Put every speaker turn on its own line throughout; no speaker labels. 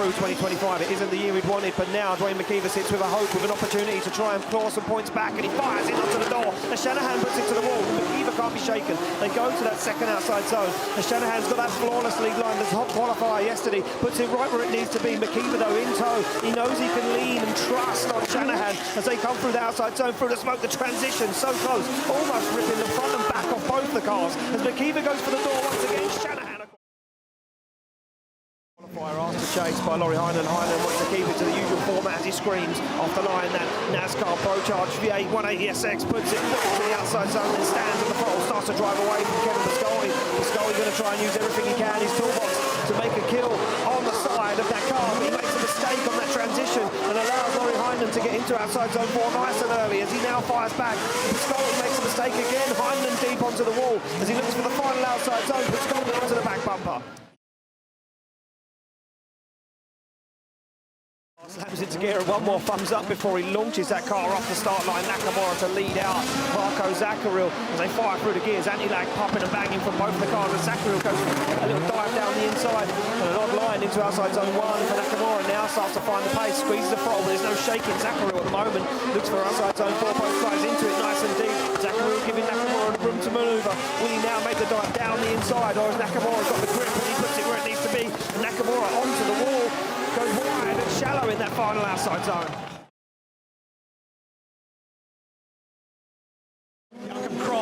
through 2025. It isn't the year he'd wanted, but now Dwayne McKeever sits with a hope, with an opportunity to try and claw some points back, and he fires in onto the door. As Shanahan puts it to the wall, McKeever can't be shaken. They go to that second outside zone. As Shanahan's got that flawless lead line, the top qualifier yesterday, puts it right where it needs to be. McKeever, though, in tow. He knows he can lean and trust on Shanahan as they come through the outside zone, through the smoke, the transition, so close, almost ripping the front and back off both the cars. As McKeever goes for the door once again, Shanahan. Qualifier asked to chase by Laurie Heinen. Heinen wants to keep it to the usual format as he screams off the line. That NASCAR Pro Charge V8 180SX puts it to the outside zone and stands in the throttle, starts to drive away from Kevin Pascoli. Pascoli's going to try and use everything he can, his toolbox, to make a kill on the side of that car. He makes a mistake on that transition and allows Laurie Heinen to get into outside zone 4 nice and early as he now fires back. Pascoli makes a mistake again. Heinen deep onto the wall as he looks for the final outside zone. Pascoli onto the back bumper. Slams into gear and one more thumbs up before he launches that car off the start line. Nakamura to lead out Marco Zaccaril as they fire through the gears. Anti-lag popping and banging from both the cars, and Zaccaril goes a little dive down the inside and an odd line into outside zone 1 for Nakamura. Now starts to find the pace, squeezes the throttle, but there's no shaking. Zaccaril at the moment looks for outside zone 4, both guys into it nice and deep. Zaccaril giving Nakamura the room to manoeuvre. Will he now make the dive down the inside, or has Nakamura got the grip and he puts it where it needs to be? And Nakamura onto the wall, goes wide and shallow in that final outside zone.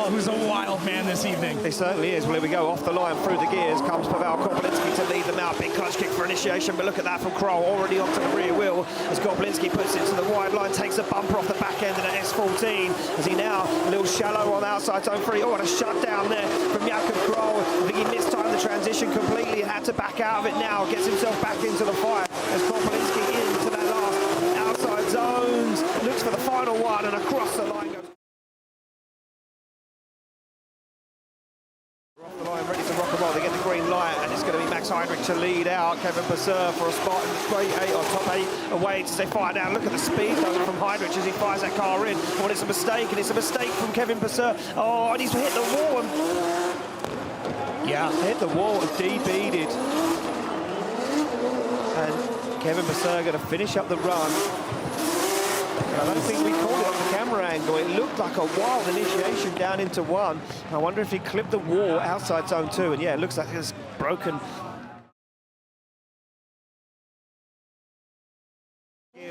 Who's a wild man this evening.
He certainly is. Well, here we go, off the line, through the gears, comes Pavel Korpolinski to lead them out. Big clutch kick for initiation, but look at that from Kroll, already onto the rear wheel, as Korpolinski puts it to the wide line, takes a bumper off the back end of the S14, as he now, a little shallow on outside zone 3. Oh, and a shutdown there from Jakob Kroll. I think he mistimed the transition completely, had to back out of it now, gets himself back into the fight, as Korpolinski into that last outside zones, looks for the final one, and across the line goes. Ready to rock and roll. They get the green light, and it's going to be Max Heinrich to lead out. Kevin Passer for a spot in the straight 8 or top 8 away as they fire down. Look at the speed though from Heinrich as he fires that car in. Well, it's a mistake, and it's a mistake from Kevin Passer. Oh, and he's hit the wall. And hit the wall and DB'd. And Kevin Passer going to finish up the run. I don't think we caught it on the camera angle. It looked like a wild initiation down into 1. I wonder if he clipped the wall outside zone 2. And yeah, it looks like it's broken.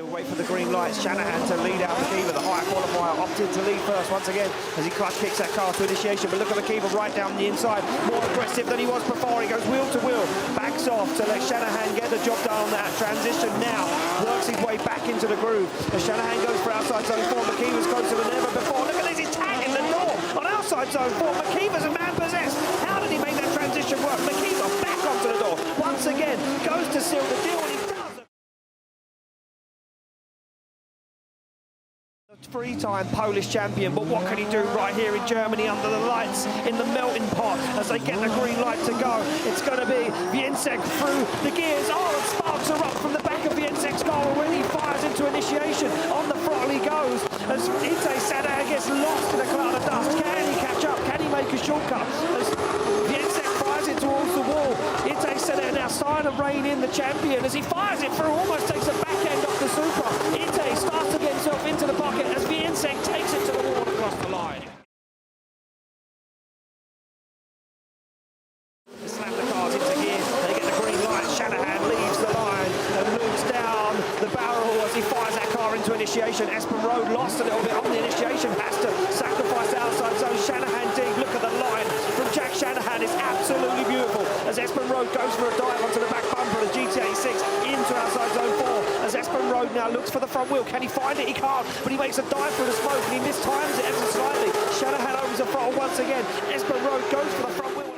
Wait for the green lights. Shanahan to lead out McKeever. The higher qualifier opted to lead first once again as he clutch kicks that car to initiation. But look at McKeever right down the inside, more aggressive than he was before. He goes wheel to wheel, backs off to let Shanahan get the job done on that transition. Now works his way back into the groove as Shanahan goes for outside zone 4. McKeever's closer than ever before. Look at this, he's tagging the door on outside zone 4. McKeever's a man possessed. How did he make that transition work? McKeever back onto the door once again, goes to seal the deal, and he does. Three-time Polish champion, but what can he do right here in Germany under the lights in the melting pot as they get the green light to go? It's going to be Więcek through the gears. Oh, and sparks are up from the back of Więcek's car already. Fires into initiation. On the throttle he goes as Ite Sada gets lost in a cloud of dust. Can he catch up? Can he make a shortcut? As Więcek fires it towards the wall. Ite Sada now starting to rein in the champion as he fires it through, almost takes the back end off the Supra. Ite starts to get himself into the pocket as Więcek takes it to the wall across the line. They slam the cars into gear, they get the green light. Shanahan leaves the line and moves down the barrel as he fires that car into initiation. Espen Road lost a little bit on the initiation, has to sacrifice the outside zone. Shanahan deep, look at the line from Jack Shanahan, is absolutely beautiful as Espen Road goes for a dive onto the back bumper of the GT86 into outside zone 4 as Espen Road now looks for the front wheel. Can he find it? He can't, but he makes a dive through the smoke and he mistimes it ever so slightly. Shanahan opens the throttle once again. Espen Road goes for the front wheel.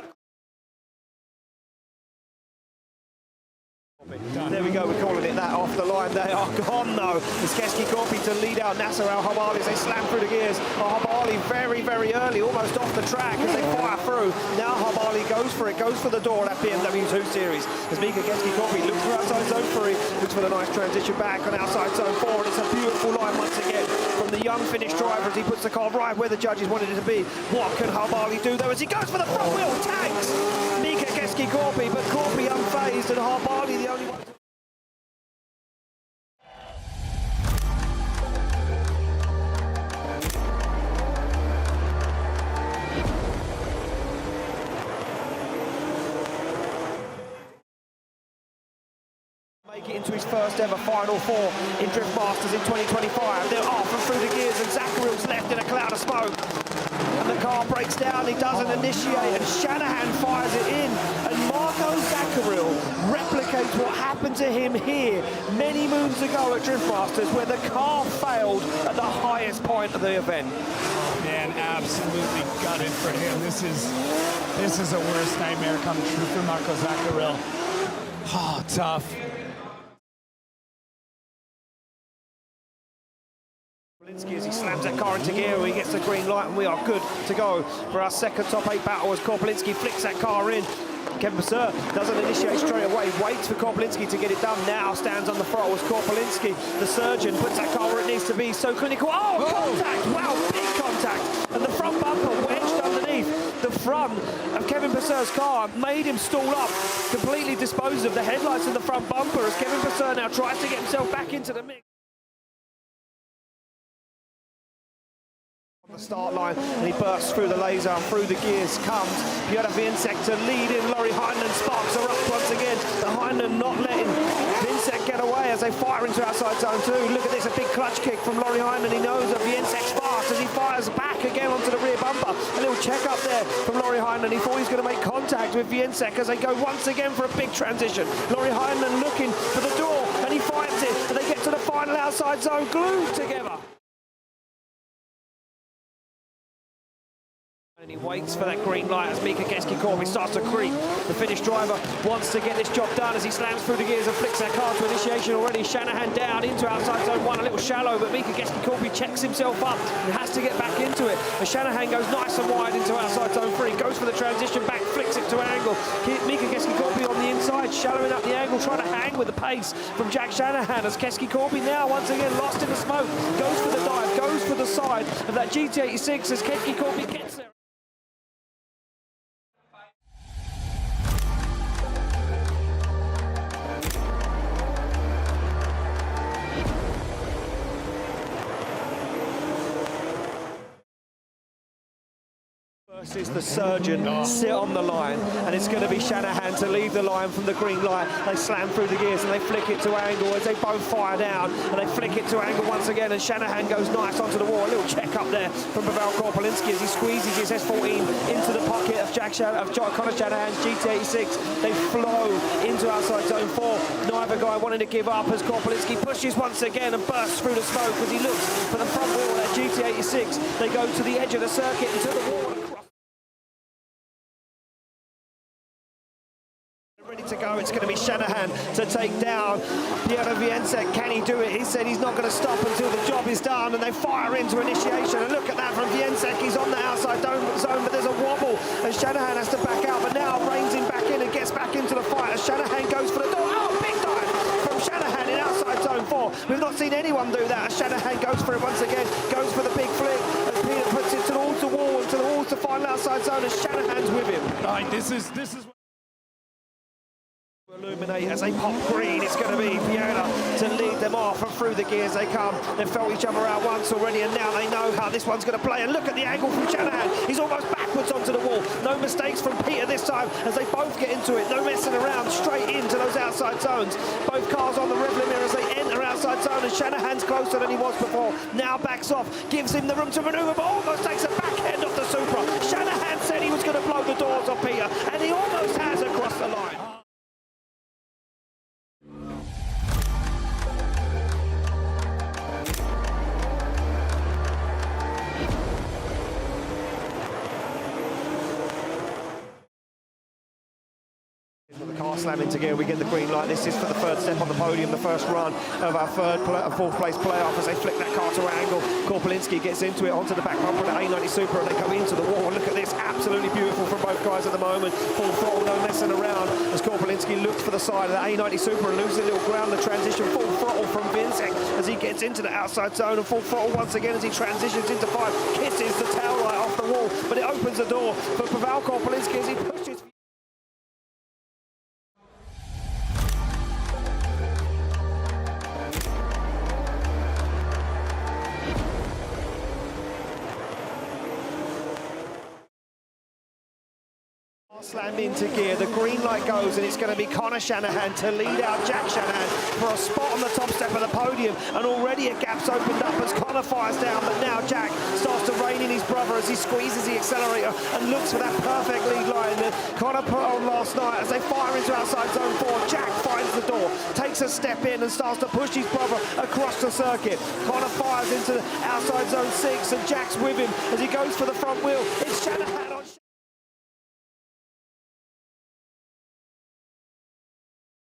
There we go, we're calling it that off the line. They are gone though. It's Keski Korpi to lead out Nasser Al-Habali as they slam through the gears. Al-Habali very, very early, almost off the track as they fire through. Now Habali goes for it, goes for the door of that BMW 2 Series. As Mika Keski Korpi looks for outside zone 3, looks for the nice transition back on outside zone 4, and it's a beautiful line once again from the young Finnish driver as he puts the car right where the judges wanted it to be. What can Habali do though as he goes for the front wheel, tags Mika Keski Korpi, but Korpi unfazed and Habali the only one. into his first ever Final Four in Drift Masters in 2025. They're off and through the gears, and Zacharil's left in a cloud of smoke. And the car breaks down, he doesn't initiate, and Shanahan fires it in. And Marco Zacharil replicates what happened to him here many moons ago at Drift Masters, where the car failed at the highest point of the event.
Man, absolutely gutted for him. This is a worst nightmare come true for Marco Zacharil. Oh, tough.
As he slams that car into gear, he gets the green light, and we are good to go for our second top 8 battle as Korpolinski flicks that car in. Kevin Basur doesn't initiate straight away, waits for Korpolinski to get it done. Now stands on the throttle as Korpolinski, the surgeon, puts that car where it needs to be. So clinical. Oh, contact! Wow, big contact! And the front bumper wedged underneath the front of Kevin Basur's car, made him stall up, completely disposed of the headlights in the front bumper as Kevin Basur now tries to get himself back into the mix. The start line, and he bursts through the laser and through the gears comes Piotr Wincek to lead in. Laurie Heinen sparks are up once again. The Heinen not letting Wincek get away as they fire into outside zone 2. Look at this, a big clutch kick from Laurie Heinen. He knows that Wincek's fast as he fires back again onto the rear bumper. A little check up there from Laurie Heinen. He thought he was going to make contact with Wincek as they go once again for a big transition. Laurie Heinen looking for the door, and he finds it, and they get to the final outside zone glued together. And he waits for that green light as Mika Geski-Corby starts to creep. The Finnish driver wants to get this job done as he slams through the gears and flicks that car to initiation already. Shanahan down into outside zone 1, a little shallow, but Mika Geski-Corby checks himself up and has to get back into it. As Shanahan goes nice and wide into outside zone 3, goes for the transition back, flicks it to angle. Mika Geski-Corby on the inside, shallowing up the angle, trying to hang with the pace from Jack Shanahan as Geski-Corby now once again lost in the smoke, goes for the dive, goes for the side of that GT86 as Geski-Corby gets there. Versus the surgeon sit on the line, and it's going to be Shanahan to leave the line from the green light. They slam through the gears and they flick it to angle as they both fire down, and they flick it to angle once again, and Shanahan goes nice onto the wall. A little check up there from Pavel Korpolinski as he squeezes his S14 into the pocket of Connor Shanahan's GT86. They flow into outside zone 4. Neither guy wanting to give up as Korpolinski pushes once again and bursts through the smoke as he looks for the front wheel of that GT86. They go to the edge of the circuit and to the wall. Ready to go, it's going to be Shanahan to take down Piotr Wincek. Can he do it? He said he's not going to stop until the job is done, and they fire into initiation. And look at that from Wincek, he's on the outside zone, but there's a wobble, and Shanahan has to back out, but now reins him back in and gets back into the fight as Shanahan goes for the door. Oh, big dive from Shanahan in outside zone 4. We've not seen anyone do that as Shanahan goes for it once again, goes for the big flick, as Peter puts it towards the wall, to the wall to final outside zone, as Shanahan's with him.
All right, this is
illuminate as they pop green. It's going to be Piotr to lead them off, and through the gears they come. They've felt each other out once already, and now they know how this one's going to play. And look at the angle from Shanahan. He's almost backwards onto the wall. No mistakes from Peter this time as they both get into it. No messing around, straight into those outside zones. Both cars on the rev limiter as they enter outside zone, and Shanahan's closer than he was before. Now backs off, gives him the room to manoeuvre, but almost takes a back end off the Supra. Shanahan said he was going to blow the doors off Peter, and he almost has across the line. The car slamming together, we get the green light. This is for the third step on the podium, the first run of our fourth place playoff as they flick that car to angle. Korpolinski gets into it onto the back bumper of the A90 Supra, and they go into the wall. Look at this, absolutely beautiful from both guys at the moment. Full throttle, no messing around as Korpolinski looks for the side of the A90 Supra and loses a little ground. The transition, full throttle from Wincek as he gets into the outside zone, and full throttle once again as he transitions into 5, kisses the tail light off the wall, but it opens the door for Pavel Korpolinski as he pushes. Slammed into gear, the green light goes, and it's going to be Connor Shanahan to lead out Jack Shanahan for a spot on the top step of the podium, and already a gap's opened up as Connor fires down, but now Jack starts to rein in his brother as he squeezes the accelerator and looks for that perfect lead line that Connor put on last night. As they fire into outside zone 4, Jack finds the door, takes a step in and starts to push his brother across the circuit. Connor fires into the outside zone 6, and Jack's with him as he goes for the front wheel. It's Shanahan.